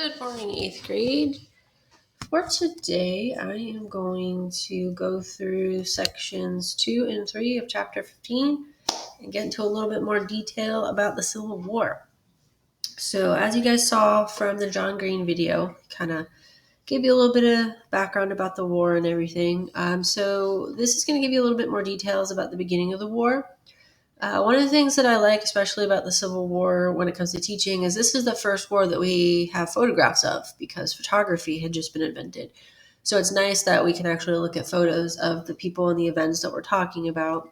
Good morning, 8th grade. For today, I am going to go through sections 2 and 3 of chapter 15 and get into a little bit more detail about the Civil War. So, as you guys saw from the John Green video, kind of gave you a little bit of background about the war and everything. So, this is going to give you a little bit more details about the beginning of the war. One of the things that I like, especially about the Civil War when it comes to teaching, is this is the first war that we have photographs of because photography had just been invented. So it's nice that we can actually look at photos of the people and the events that we're talking about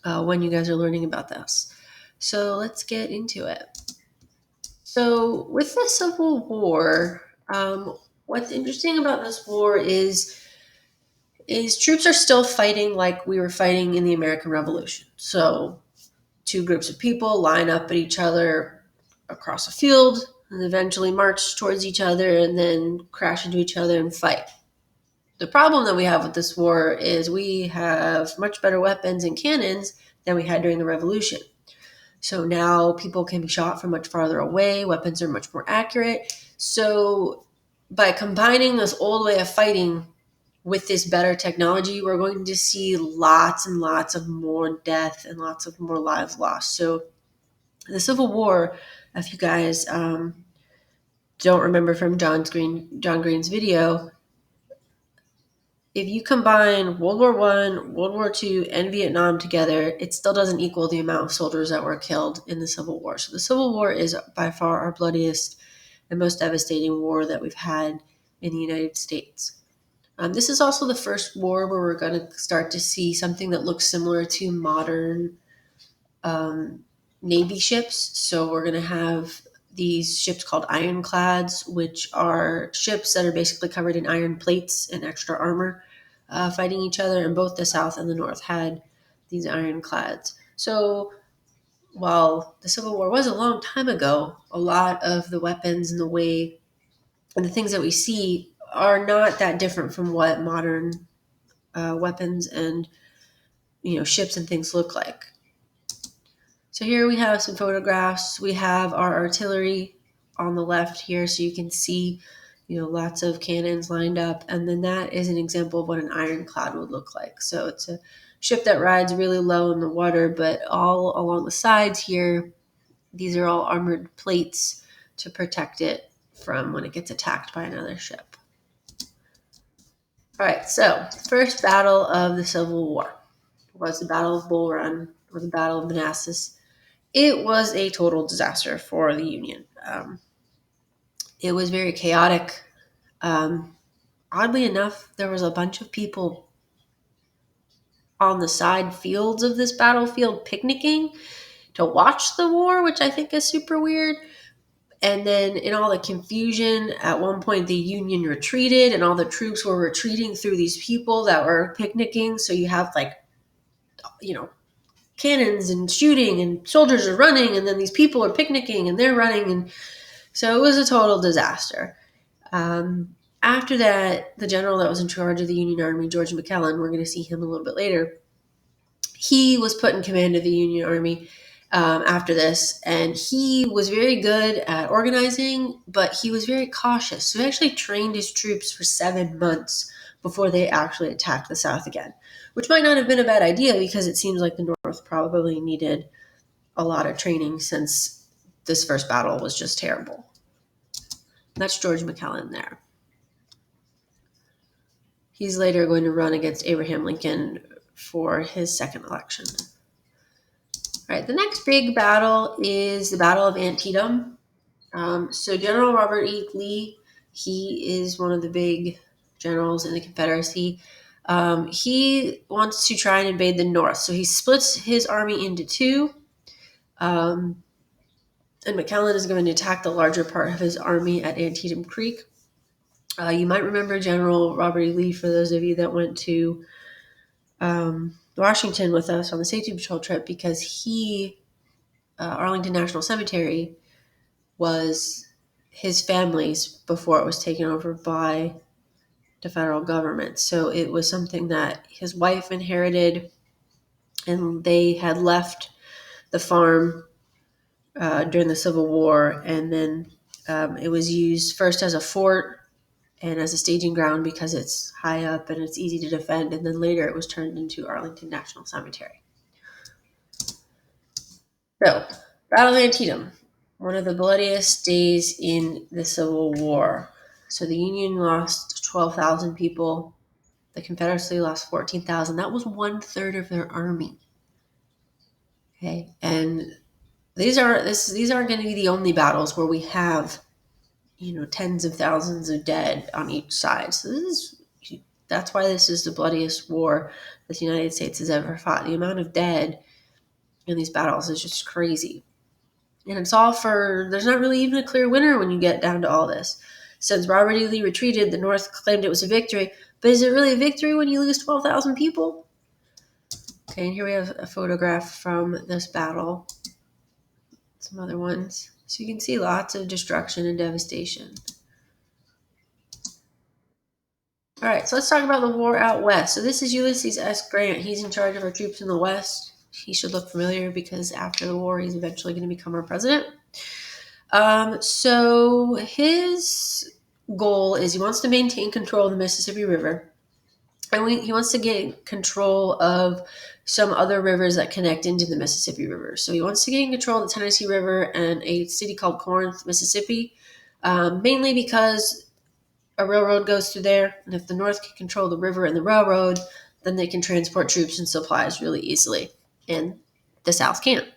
when you guys are learning about this. So let's get into it. So with the Civil War, what's interesting about this war is troops are still fighting like we were fighting in the American Revolution. So two groups of people line up at each other across a field and eventually march towards each other and then crash into each other and fight. The problem that we have with this war is we have much better weapons and cannons than we had during the Revolution. So now people can be shot from much farther away. Weapons are much more accurate. So by combining this old way of fighting with this better technology, we're going to see lots and lots of more death and lots of more lives lost. So the Civil War, if you guys don't remember from John Green's video, if you combine World War I, World War II, and Vietnam together, it still doesn't equal the amount of soldiers that were killed in the Civil War. So the Civil War is by far our bloodiest and most devastating war that we've had in the United States. This is also the first war where we're going to start to see something that looks similar to modern Navy ships. So we're going to have these ships called ironclads, which are ships that are basically covered in iron plates and extra armor, fighting each other. And both the South and the North had these ironclads. So while the Civil War was a long time ago, a lot of the weapons and the way and the things that we see are not that different from what modern weapons and ships and things look like. So here we have some photographs. We have our artillery on the left here, so you can see lots of cannons lined up, and then that is an example of what an ironclad would look like. So it's a ship that rides really low in the water, but all along the sides here, these are all armored plates to protect it from when it gets attacked by another ship. All right, so first battle of the Civil War was the Battle of Bull Run, or the Battle of Manassas. It was a total disaster for the Union. It was very chaotic. Oddly enough, there was a bunch of people on the side fields of this battlefield picnicking to watch the war, which I think is super weird. And then in all the confusion, at one point the Union retreated and all the troops were retreating through these people that were picnicking. So you have cannons and shooting and soldiers are running and then these people are picnicking and they're running. And so it was a total disaster. After that, the general that was in charge of the Union Army, George McClellan, we're going to see him a little bit later, he was put in command of the Union Army after this, and he was very good at organizing, but he was very cautious. So he actually trained his troops for 7 months before they actually attacked the South again, which might not have been a bad idea because it seems like the North probably needed a lot of training since this first battle was just terrible. That's George McClellan there. He's later going to run against Abraham Lincoln for his second election. All right, the next big battle is the Battle of Antietam. So General Robert E. Lee, he is one of the big generals in the Confederacy. He wants to try and invade the North. So he splits his army into two. And McClellan is going to attack the larger part of his army at Antietam Creek. You might remember General Robert E. Lee, for those of you that went to Washington with us on the safety patrol trip, because Arlington National Cemetery was his family's before it was taken over by the federal government. So it was something that his wife inherited, and they had left the farm during the Civil War, and then It was used first as a fort and as a staging ground because it's high up and it's easy to defend, and then later it was turned into Arlington National Cemetery. So, Battle of Antietam, one of the bloodiest days in the Civil War. So the Union lost 12,000 people. The Confederacy lost 14,000. That was 1/3 of their army. Okay, and these aren't going to be the only battles where we have, tens of thousands of dead on each side. So that's why this is the bloodiest war that the United States has ever fought. The amount of dead in these battles is just crazy. And it's all there's not really even a clear winner when you get down to all this. Since Robert E. Lee retreated, the North claimed it was a victory. But is it really a victory when you lose 12,000 people? Okay, and here we have a photograph from this battle. Some other ones. So you can see lots of destruction and devastation. All right, so let's talk about the war out west. So this is Ulysses S. Grant. He's in charge of our troops in the West. He should look familiar because after the war, he's eventually going to become our president. So his goal is he wants to maintain control of the Mississippi River. And he wants to get control of some other rivers that connect into the Mississippi River. So he wants to gain control of the Tennessee River and a city called Corinth, Mississippi, mainly because a railroad goes through there. And if the North can control the river and the railroad, then they can transport troops and supplies really easily. And the South can't.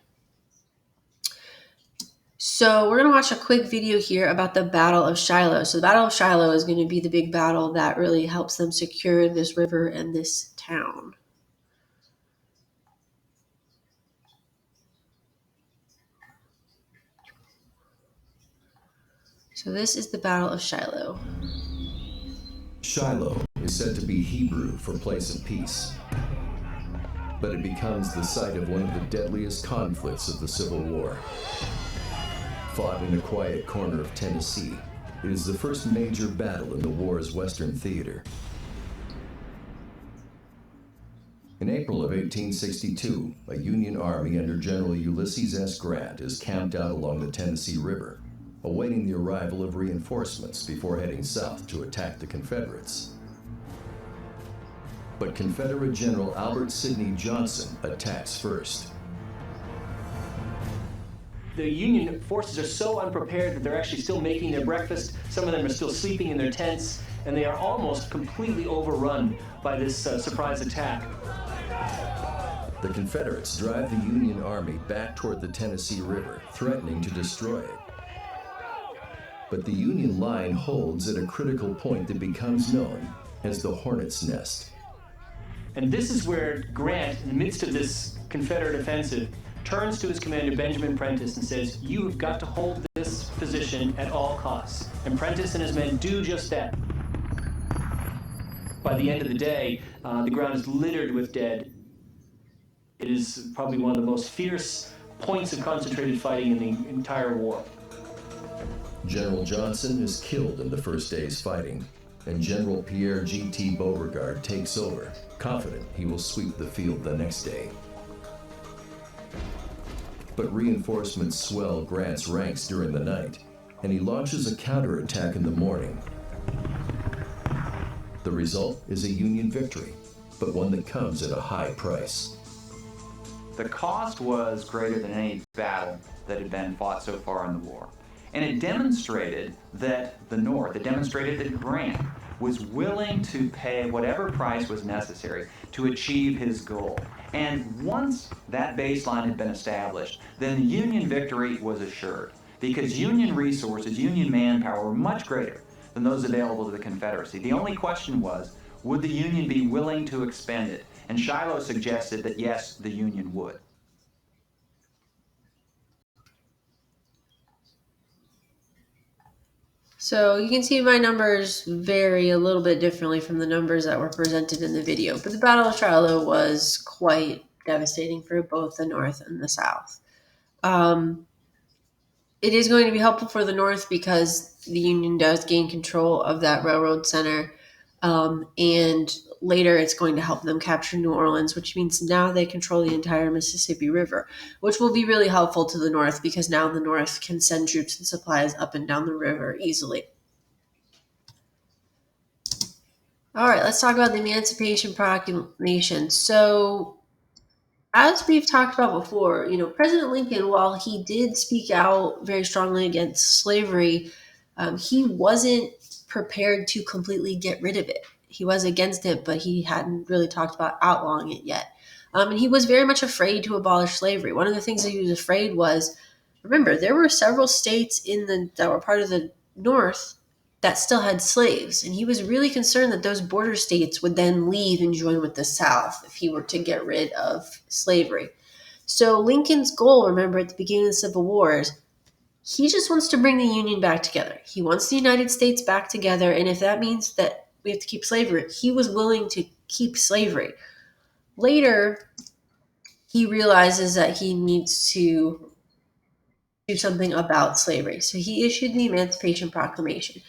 So we're going to watch a quick video here about the Battle of Shiloh. So the Battle of Shiloh is going to be the big battle that really helps them secure this river and this town. So this is the Battle of Shiloh. Shiloh is said to be Hebrew for place of peace, but it becomes the site of one of the deadliest conflicts of the Civil War. Fought in a quiet corner of Tennessee, it is the first major battle in the war's Western theater. In April of 1862, a Union army under General Ulysses S. Grant is camped out along the Tennessee River, awaiting the arrival of reinforcements before heading south to attack the Confederates. But Confederate General Albert Sidney Johnson attacks first. The Union forces are so unprepared that they're actually still making their breakfast. Some of them are still sleeping in their tents, and they are almost completely overrun by this surprise attack. The Confederates drive the Union Army back toward the Tennessee River, threatening to destroy it. But the Union line holds at a critical point that becomes known as the Hornet's Nest. And this is where Grant, in the midst of this Confederate offensive, turns to his commander, Benjamin Prentiss, and says, "You have got to hold this position at all costs." And Prentiss and his men do just that. By the end of the day, the ground is littered with dead. It is probably one of the most fierce points of concentrated fighting in the entire war. General Johnson is killed in the first day's fighting, and General Pierre G.T. Beauregard takes over, confident he will sweep the field the next day. But reinforcements swell Grant's ranks during the night, and he launches a counterattack in the morning. The result is a Union victory, but one that comes at a high price. The cost was greater than any battle that had been fought so far in the war. And it demonstrated that it demonstrated that Grant was willing to pay whatever price was necessary to achieve his goal. And once that baseline had been established, then the Union victory was assured, because Union resources, Union manpower were much greater than those available to the Confederacy. The only question was, would the Union be willing to expend it? And Shiloh suggested that yes, the Union would. So you can see my numbers vary a little bit differently from the numbers that were presented in the video. But the Battle of Shiloh was quite devastating for both the North and the South. It is going to be helpful for the North because the Union does gain control of that railroad center. And later it's going to help them capture New Orleans, which means now they control the entire Mississippi River, which will be really helpful to the North because now the North can send troops and supplies up and down the river easily. All right, let's talk about the Emancipation Proclamation. So, as we've talked about before, President Lincoln, while he did speak out very strongly against slavery, he wasn't prepared to completely get rid of it. He was against it, but he hadn't really talked about outlawing it yet. And he was very much afraid to abolish slavery. One of the things that he was afraid was, remember, there were several states that were part of the North that still had slaves. And he was really concerned that those border states would then leave and join with the South if he were to get rid of slavery. So Lincoln's goal, remember, at the beginning of the Civil War, is he just wants to bring the Union back together. He wants the United States back together. And if that means that we have to keep slavery, he was willing to keep slavery. Later, he realizes that he needs to do something about slavery. So he issued the Emancipation Proclamation.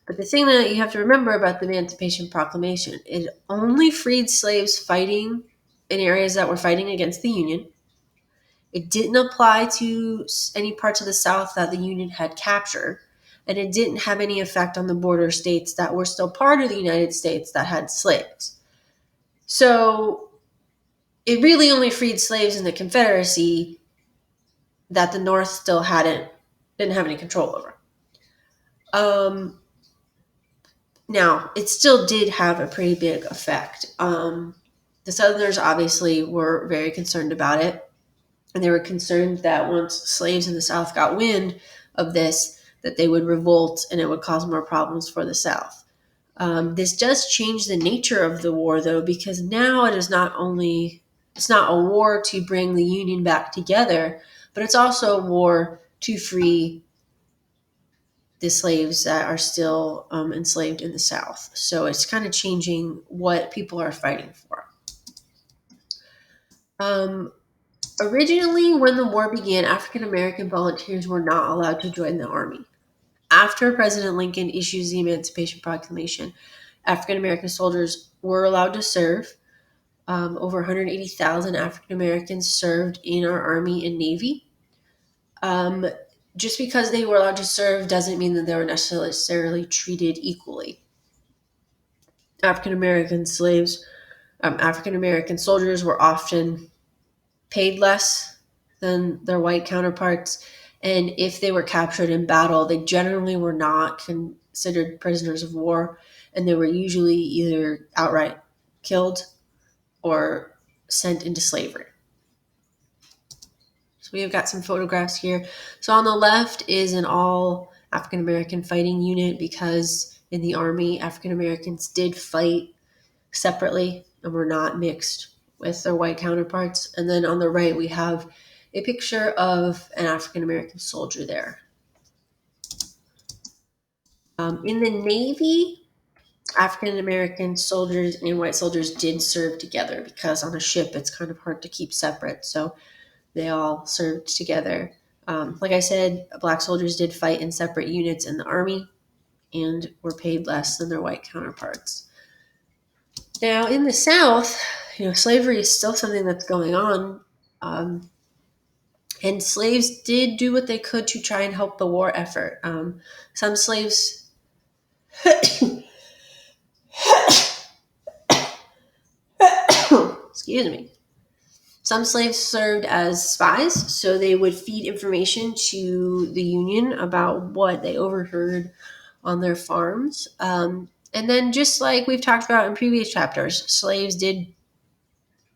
But the thing that you have to remember about the Emancipation Proclamation, it only freed slaves fighting in areas that were fighting against the Union. It didn't apply to any parts of the South that the Union had captured. And it didn't have any effect on the border states that were still part of the United States that had slaves. So it really only freed slaves in the Confederacy that the North still didn't have any control over. Now, it still did have a pretty big effect. The Southerners obviously were very concerned about it, and they were concerned that once slaves in the South got wind of this, that they would revolt and it would cause more problems for the South. This does change the nature of the war, though, because now it's not a war to bring the Union back together, but it's also a war to free the slaves that are still enslaved in the South. So it's kind of changing what people are fighting for. Originally, when the war began, African American volunteers were not allowed to join the Army. After President Lincoln issues the Emancipation Proclamation, African American soldiers were allowed to serve. Over 180,000 African Americans served in our Army and Navy. Just because they were allowed to serve doesn't mean that they were necessarily treated equally. African American soldiers were often paid less than their white counterparts. And if they were captured in battle, they generally were not considered prisoners of war. And they were usually either outright killed or sent into slavery. So we've got some photographs here. So on the left is an all African American fighting unit because in the Army, African Americans did fight separately and were not mixed with their white counterparts. And then on the right, we have a picture of an African American soldier there. In the Navy, African American soldiers and white soldiers did serve together because on a ship, it's kind of hard to keep separate. So they all served together. Like I said, black soldiers did fight in separate units in the Army and were paid less than their white counterparts. Now, in the South, slavery is still something that's going on. And slaves did do what they could to try and help the war effort. Some slaves... Excuse me. Some slaves served as spies, so they would feed information to the Union about what they overheard on their farms. And then just like we've talked about in previous chapters, slaves did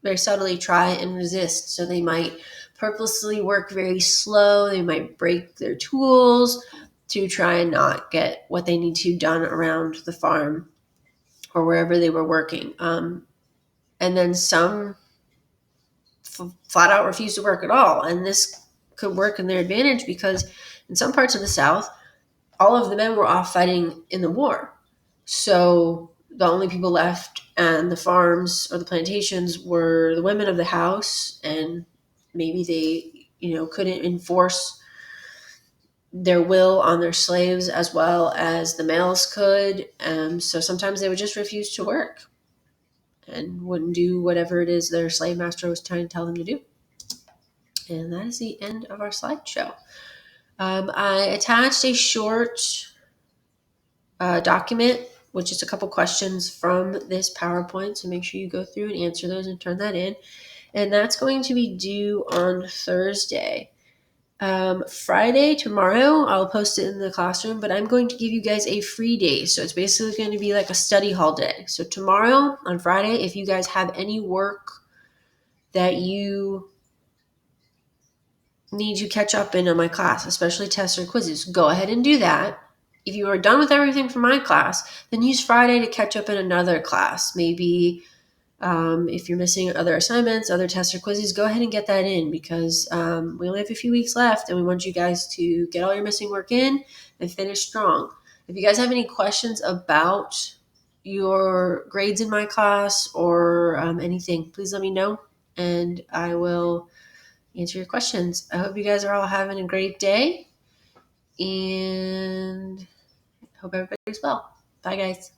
very subtly try and resist. So they might purposely work very slow. They might break their tools to try and not get what they need to done around the farm or wherever they were working. And then some flat out refused to work at all. And this could work in their advantage because in some parts of the South, all of the men were off fighting in the war. So the only people left and the farms or the plantations were the women of the house, and maybe they, couldn't enforce their will on their slaves as well as the males could. So sometimes they would just refuse to work and wouldn't do whatever it is their slave master was trying to tell them to do. And that is the end of our slideshow. I attached a short document with just a couple questions from this PowerPoint, so make sure you go through and answer those and turn that in. And that's going to be due on Thursday. Friday, tomorrow, I'll post it in the classroom, but I'm going to give you guys a free day. So it's basically going to be like a study hall day. So tomorrow, on Friday, if you guys have any work that you need to catch up in on my class, especially tests or quizzes, go ahead and do that. If you are done with everything from my class, then use Friday to catch up in another class. Maybe if you're missing other assignments, other tests or quizzes, go ahead and get that in, because we only have a few weeks left and we want you guys to get all your missing work in and finish strong. If you guys have any questions about your grades in my class or anything, please let me know and I will answer your questions. I hope you guys are all having a great day and hope everybody's well. Bye, guys.